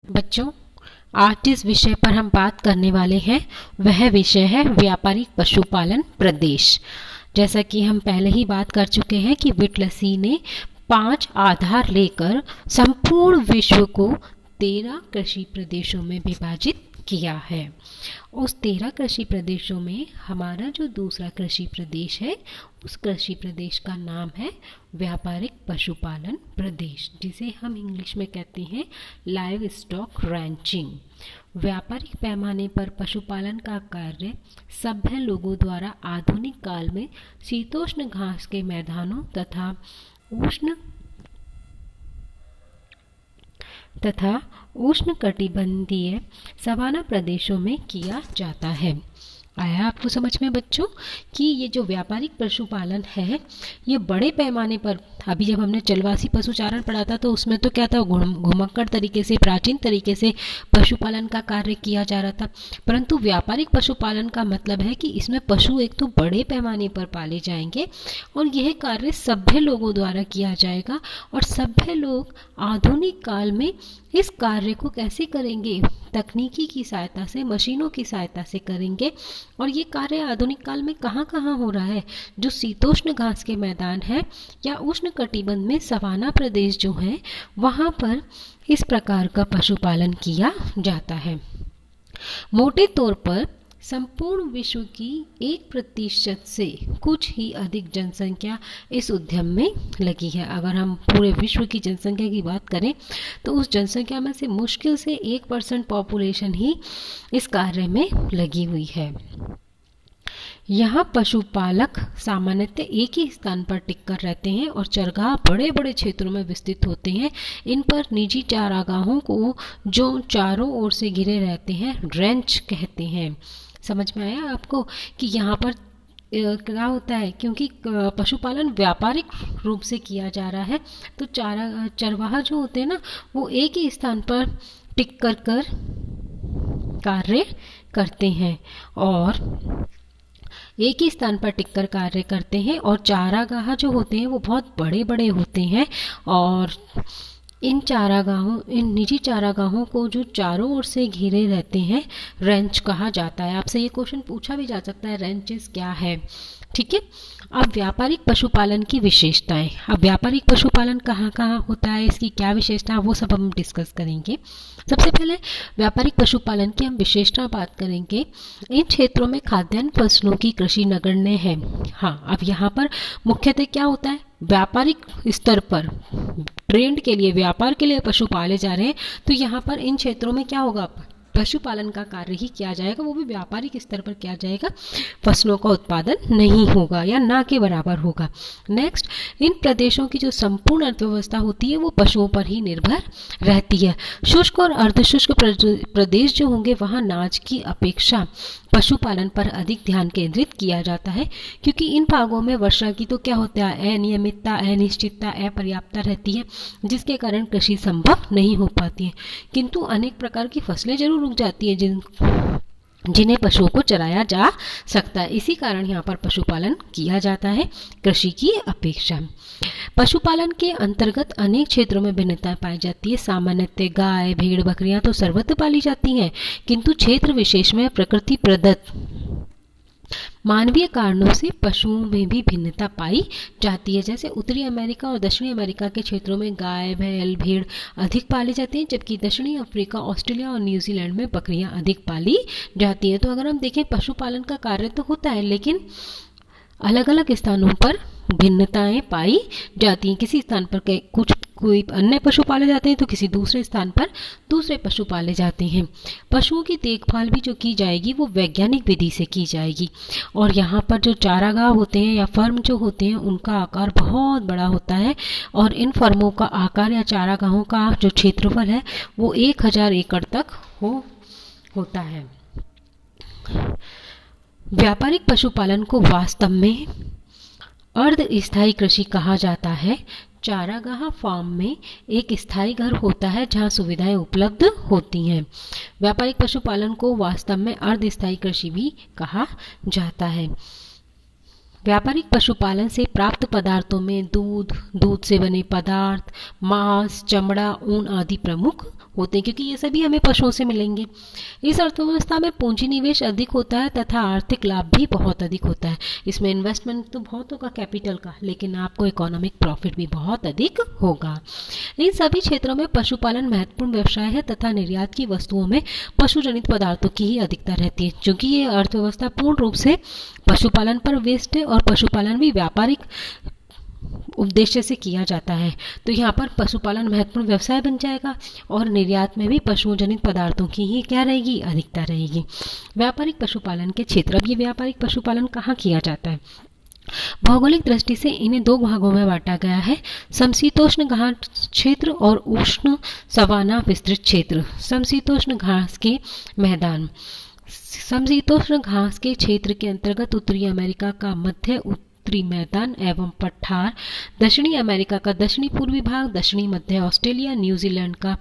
बच्चों, आज जिस विषय पर हम बात करने वाले हैं वह विषय है व्यापारिक पशुपालन प्रदेश। जैसा कि हम पहले ही बात कर चुके हैं कि विटलसी ने 5 आधार लेकर संपूर्ण विश्व को 13 कृषि प्रदेशों में विभाजित किया है। उस 13 कृषि प्रदेशों में हमारा जो दूसरा कृषि प्रदेश है उस कृषि प्रदेश का नाम है व्यापारिक पशुपालन प्रदेश, जिसे हम इंग्लिश में कहते हैं लाइव स्टॉक रैंचिंग। व्यापारिक पैमाने पर पशुपालन का कार्य सभ्य लोगों द्वारा आधुनिक काल में शीतोष्ण घास के मैदानों तथा उष्णकटिबंधीय सवाना प्रदेशों में किया जाता है। आया आपको समझ में बच्चों कि ये जो व्यापारिक पशुपालन है ये बड़े पैमाने पर, अभी जब हमने चलवासी पशुचारण पढ़ा था तो उसमें तो क्या था, घुमक्कड़ तरीके से, प्राचीन तरीके से पशुपालन का कार्य किया जा रहा था। परंतु व्यापारिक पशुपालन का मतलब है कि इसमें पशु एक तो बड़े पैमाने पर पाले जाएंगे और यह कार्य सभ्य लोगों द्वारा किया जाएगा। और सभ्य लोग आधुनिक काल में इस कार्य को कैसे करेंगे, तकनीकी की सहायता से, मशीनों की सहायता से करेंगे। और ये कार्य आधुनिक काल में कहाँ कहाँ हो रहा है, जो शीतोष्ण घास के मैदान है या उष्ण कटिबंध में सवाना प्रदेश जो है वहाँ पर इस प्रकार का पशुपालन किया जाता है। मोटे तौर पर संपूर्ण विश्व की 1% से कुछ ही अधिक जनसंख्या इस उद्यम में लगी है। अगर हम पूरे विश्व की जनसंख्या की बात करें तो उस जनसंख्या में से मुश्किल से 1% पॉपुलेशन ही इस कार्य में लगी हुई है। यहाँ पशुपालक सामान्यतः एक ही स्थान पर टिककर रहते हैं और चरगाह बड़े बड़े क्षेत्रों में विस्तृत होते हैं। इन पर निजी चारागाहों को जो चारों ओर से घिरे रहते हैं रेंच कहते हैं। समझ में आया आपको कि यहाँ पर क्या होता है, क्योंकि पशुपालन व्यापारिक रूप से किया जा रहा है तो चरवाहा जो होते हैं ना वो एक ही स्थान पर टिक कर कार्य करते हैं और एक ही स्थान पर टिककर कार्य करते हैं। और चारागाह जो होते हैं वो बहुत बड़े बड़े होते हैं और इन निजी चारागाहों को जो चारों ओर से घिरे रहते हैं रेंच कहा जाता है। आपसे ये क्वेश्चन पूछा भी जा सकता है, रेंचेस क्या है, ठीक है। अब व्यापारिक पशुपालन की विशेषताएं, अब व्यापारिक पशुपालन कहाँ कहाँ होता है, इसकी क्या विशेषता है, वो सब हम डिस्कस करेंगे। सबसे पहले व्यापारिक पशुपालन की हम विशेषता बात करेंगे। इन क्षेत्रों में खाद्यान्न फसलों की कृषि नगण्य है। हाँ, अब यहाँ पर मुख्यतः क्या होता है, व्यापारिक स्तर पर ट्रेंड के लिए, व्यापार के लिए पशु पाले जा रहे हैं तो यहाँ पर इन क्षेत्रों में क्या होगा, पशुपालन का कार्य ही किया जाएगा, वो भी व्यापारिक स्तर पर किया जाएगा। फसलों का उत्पादन नहीं होगा या ना के बराबर होगा। नेक्स्ट, इन प्रदेशों की जो संपूर्ण अर्थव्यवस्था होती है वो पशुओं पर ही निर्भर रहती है। शुष्क और अर्धशुष्क प्रदेश जो होंगे वहाँ अनाज की अपेक्षा पशुपालन पर अधिक ध्यान केंद्रित किया जाता है, क्योंकि इन भागों में वर्षा की तो क्या होता है, अनियमितता, अनिश्चितता, अपर्याप्तता रहती है, जिसके कारण कृषि संभव नहीं हो पाती है। किंतु अनेक प्रकार की फसलें जरूर उग जाती है जिन्हें पशुओं को चराया जा सकता है। इसी कारण यहाँ पर पशुपालन किया जाता है कृषि की अपेक्षा। पशुपालन के अंतर्गत अनेक क्षेत्रों में भिन्नता पाई जाती है। सामान्यतः गाय, भेड़, बकरियां तो सर्वत्र पाली जाती हैं, किंतु क्षेत्र विशेष में प्रकृति प्रदत्त मानवीय कारणों से पशुओं में भी भिन्नता पाई जाती है। जैसे उत्तरी अमेरिका और दक्षिणी अमेरिका के क्षेत्रों में गाय, बैल, भेड़ अधिक पाली जाती हैं, जबकि दक्षिणी अफ्रीका, ऑस्ट्रेलिया और न्यूजीलैंड में बकरियां अधिक पाली जाती हैं। तो अगर हम देखें पशुपालन का कार्य तो होता है लेकिन अलग अलग स्थानों पर भिन्नताएं पाई जाती हैं। किसी स्थान पर कोई अन्य पशु पाले जाते हैं तो किसी दूसरे स्थान पर दूसरे पशु पाले जाते हैं। पशुओं की देखभाल भी जो की जाएगी वो वैज्ञानिक विधि से की जाएगी। और यहाँ पर जो चारागाह होते हैं या फर्म जो होते हैं उनका आकार बहुत बड़ा होता है और इन फर्मों का आकार या चारागाहों का जो क्षेत्रफल है वो 1000 एकड़ तक होता है। व्यापारिक पशुपालन को वास्तव में अर्ध स्थायी कृषि कहा जाता है। चारागाह फार्म में एक स्थायी घर होता है जहां सुविधाएं उपलब्ध होती हैं। व्यापारिक पशुपालन को वास्तव में अर्ध स्थायी कृषि भी कहा जाता है। व्यापारिक पशुपालन से प्राप्त पदार्थों में दूध, दूध से बने पदार्थ, मांस, चमड़ा, ऊन आदि प्रमुख होते हैं, क्योंकि ये सभी हमें पशुओं से मिलेंगे। इस अर्थव्यवस्था में पूंजी निवेश अधिक होता है तथा आर्थिक लाभ भी बहुत अधिक होता है। इसमें इन्वेस्टमेंट तो बहुत होगा कैपिटल का, लेकिन आपको इकोनॉमिक प्रॉफिट भी बहुत अधिक होगा। इन सभी क्षेत्रों में पशुपालन महत्वपूर्ण व्यवसाय है तथा निर्यात की वस्तुओं में पशुजनित पदार्थों की ही अधिकता रहती है, क्योंकि ये अर्थव्यवस्था पूर्ण रूप से पशुपालन पर बेस्ड है और पशुपालन भी व्यापारिक उद्देश्य से किया जाता है। तो यहाँ पर पशुपालन महत्वपूर्ण व्यवसाय बन जाएगा और निर्यात में भी पशुओं जनित पदार्थों की ही क्या रहेगी, अधिकता रहेगी। व्यापारिक पशुपालन के क्षेत्र, अब ये व्यापारिक पशुपालन कहाँ किया जाता है? भौगोलिक दृष्टि से इन्हें दो भागों में बांटा गया है, समशीतोष्ण घास क्षेत्र और उष्ण सवाना विस्तृत क्षेत्र। समशीतोष्ण घास के मैदान, समशीतोष्ण घास के क्षेत्र के अंतर्गत उत्तरी अमेरिका का मध्य उत्तरी मैदान एवं पठार, दक्षिणी अमेरिका का दक्षिणी पूर्वी भाग, दक्षिणी मध्य ऑस्ट्रेलिया न्यूजीलैंड का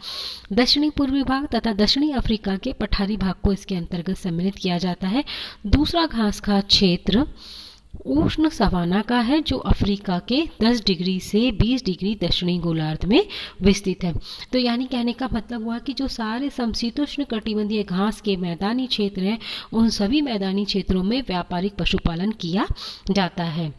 दक्षिणी पूर्वी भाग तथा दक्षिणी अफ्रीका के पठारी भाग को इसके अंतर्गत सम्मिलित किया जाता है। दूसरा घास का क्षेत्र उष्ण सवाना का है, जो अफ्रीका के 10 डिग्री से 20 डिग्री दक्षिणी गोलार्ध में विस्तृत है। तो यानी कहने का मतलब हुआ कि जो सारे समशीतोष्ण कटिबंधीय घास के मैदानी क्षेत्र हैं, उन सभी मैदानी क्षेत्रों में व्यापारिक पशुपालन किया जाता है।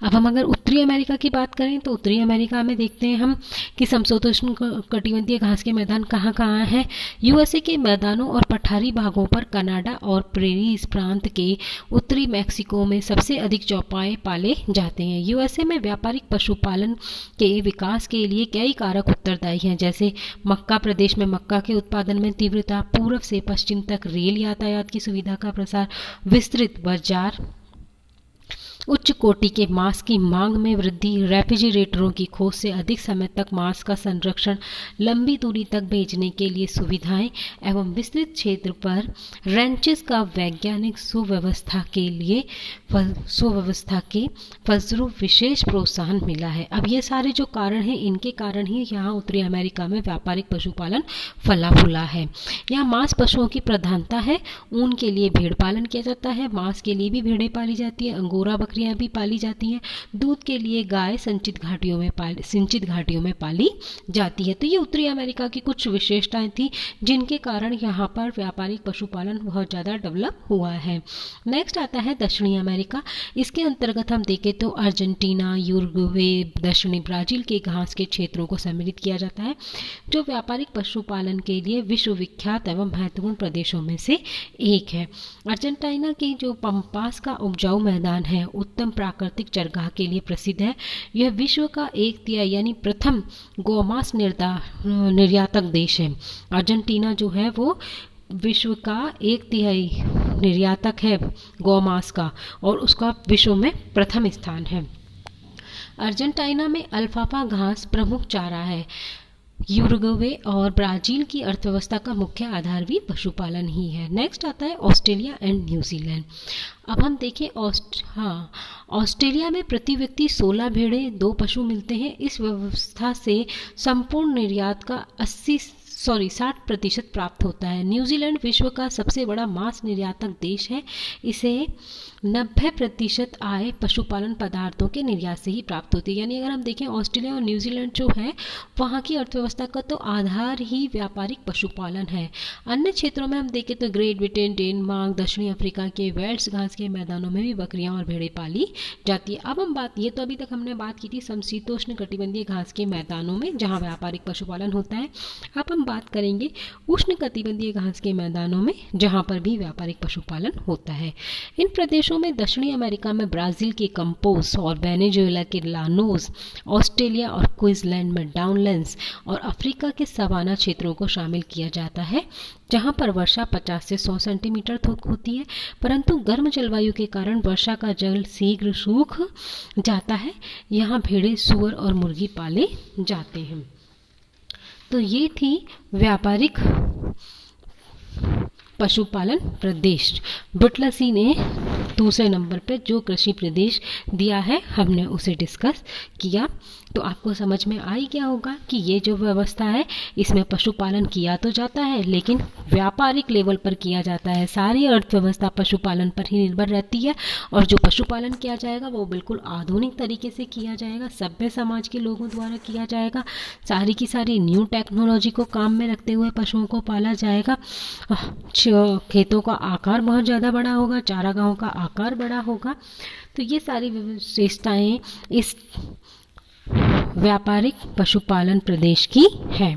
अब हम अगर उत्तरी अमेरिका की बात करें तो उत्तरी अमेरिका में देखते हैं हम कि समशीतोष्ण कटिबंधीय घास के मैदान कहाँ कहाँ हैं। यूएसए के मैदानों और पठारी भागों पर कनाडा और प्रेरीज प्रांत के उत्तरी मैक्सिको में सबसे अधिक चौपाए पाले जाते हैं। यूएसए में व्यापारिक पशुपालन के विकास के लिए कई कारक उत्तरदायी हैं, जैसे मक्का प्रदेश में मक्का के उत्पादन में तीव्रता, पूर्व से पश्चिम तक रेल यातायात की सुविधा का प्रसार, विस्तृत बाजार, उच्च कोटि के मांस की मांग में वृद्धि, रेफ्रिजरेटरों की खोज से अधिक समय तक मांस का संरक्षण, लंबी दूरी तक भेजने के लिए सुविधाएं एवं विस्तृत क्षेत्र पर रेंचेस का वैज्ञानिक सुव्यवस्था के फलस्वरूप विशेष प्रोत्साहन मिला है। अब ये सारे जो कारण हैं, इनके कारण ही यहाँ उत्तरी अमेरिका में व्यापारिक पशुपालन फला फूला है। यहाँ मांस पशुओं की प्रधानता है। ऊन के लिए भेड़ पालन किया जाता है, मांस के लिए भी भेड़ें पाली जाती है, अंगोरा बकरियां भी पाली जाती हैं, दूध के लिए गाय सिंचित घाटियों में पाली जाती है। तो ये उत्तरी अमेरिका की कुछ विशेषताएं थी जिनके कारण यहाँ पर व्यापारिक पशुपालन बहुत ज़्यादा डेवलप हुआ है। नेक्स्ट आता है दक्षिणी अमेरिका। इसके अंतर्गत हम देखें तो अर्जेंटीना, यूरुग्वे, दक्षिणी ब्राजील के घास के क्षेत्रों को सम्मिलित किया जाता है, जो व्यापारिक पशुपालन के लिए विश्वविख्यात एवं महत्वपूर्ण प्रदेशों में से एक है। अर्जेंटीना की जो पंपास का उपजाऊ मैदान है, उत्तम प्राकृतिक चरगाह के लिए प्रसिद्ध है। यह विश्व का 1/3 यानी प्रथम गौमांस निर्यातक देश है। अर्जेंटीना जो है वो विश्व का 1/3 निर्यातक है गौमांस का, और उसका विश्व में प्रथम स्थान है। अर्जेंटीना में अल्फाफा घास प्रमुख चारा है। यूरुग्वे और ब्राजील की अर्थव्यवस्था का मुख्य आधार भी पशुपालन ही है। नेक्स्ट आता है ऑस्ट्रेलिया एंड न्यूजीलैंड। अब हम देखें ऑस्ट्रेलिया में प्रति व्यक्ति 16 भेड़ें 2 पशु मिलते हैं। इस व्यवस्था से संपूर्ण निर्यात का 60% प्राप्त होता है। न्यूजीलैंड विश्व का सबसे बड़ा मांस निर्यातक देश है। इसे 90% आय पशुपालन पदार्थों के निर्यात से ही प्राप्त होती है। यानी अगर हम देखें ऑस्ट्रेलिया और न्यूजीलैंड जो है, वहाँ की अर्थव्यवस्था का तो आधार ही व्यापारिक पशुपालन है। अन्य क्षेत्रों में हम देखें तो ग्रेट ब्रिटेन, डेनमार्क, दक्षिणी अफ्रीका के वेल्स घास के मैदानों में भी बकरियां और भेड़ें पाली जाती है। अब हम ये तो अभी तक हमने बात की थी समशीतोष्ण कटिबंधीय घास के मैदानों में जहाँ व्यापारिक पशुपालन होता है। अब हम बात करेंगे उष्ण कटिबंधीय घास के मैदानों में जहाँ पर भी व्यापारिक पशुपालन होता है। इन प्रदेशों में दक्षिणी अमेरिका में ब्राजील के कंपोस और वेनेजुएला के लानोस, ऑस्ट्रेलिया और क्वींसलैंड में डाउनलैंड्स और अफ्रीका के सवाना क्षेत्रों को शामिल किया जाता है, जहां पर वर्षा 50 से 100 सेंटीमीटर तक होती है, परंतु गर्म जलवायु के कारण वर्षा का जल शीघ्र सूख जाता है। यहाँ भेड़ें, सुअर और मुर्गी पाले जाते हैं। तो ये थी व्यापारिक पशुपालन प्रदेश। बुटलेसी ने दूसरे नंबर पर जो कृषि प्रदेश दिया है, हमने उसे डिस्कस किया। तो आपको समझ में आ ही गया होगा कि ये जो व्यवस्था है इसमें पशुपालन किया तो जाता है लेकिन व्यापारिक लेवल पर किया जाता है। सारी अर्थव्यवस्था पशुपालन पर ही निर्भर रहती है और जो पशुपालन किया जाएगा वो बिल्कुल आधुनिक तरीके से किया जाएगा, सभ्य समाज के लोगों द्वारा किया जाएगा। सारी की सारी न्यू टेक्नोलॉजी को काम में रखते हुए पशुओं को पाला जाएगा। खेतों का आकार बहुत ज़्यादा बड़ा होगा, चारागाहों का आकार बड़ा होगा। तो ये सारी विशेषताएं इस व्यापारिक पशुपालन प्रदेश की है।